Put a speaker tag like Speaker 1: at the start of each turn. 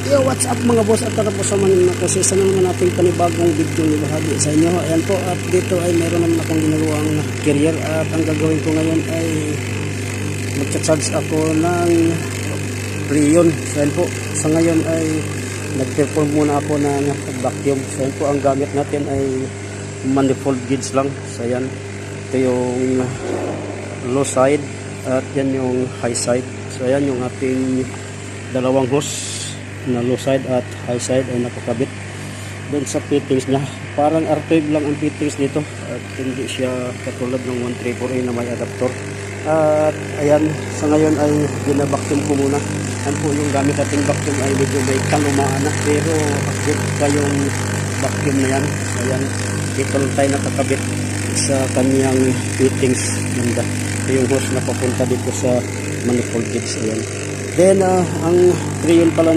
Speaker 1: Yo, what's up mga boss, at tara po sa manin na po sa isa naman nating panibagong video ni bahagi sa inyo. Ayan po, at dito ay meron naman akong ginagawang carrier, at ang gagawin ko ngayon ay magcha-charge ako ng Freon. So ayan po, sa ngayon ay nag-perform muna ako ng vacuum. So ayan po, ang gamit natin ay manifold gauge lang. So ayan, ito yung low side at yan yung high side. So ayan yung ating dalawang hose na low side at high side ay nakakabit doon sa fittings niya. Parang R12 lang ang fittings nito at hindi siya katulad ng 134A na may adapter. At ayan, sa ngayon ay gina-vacuum ko muna. Yan po yung gamit nating vacuum ay medyo may kalumaan na, pero good pa yung vacuum na yan. Ayan, dito lang tayo nakakabit sa kanyang fittings banda. Ito yung hose na papunta dito sa manifold gauge. Ayan. Then ang Freon pala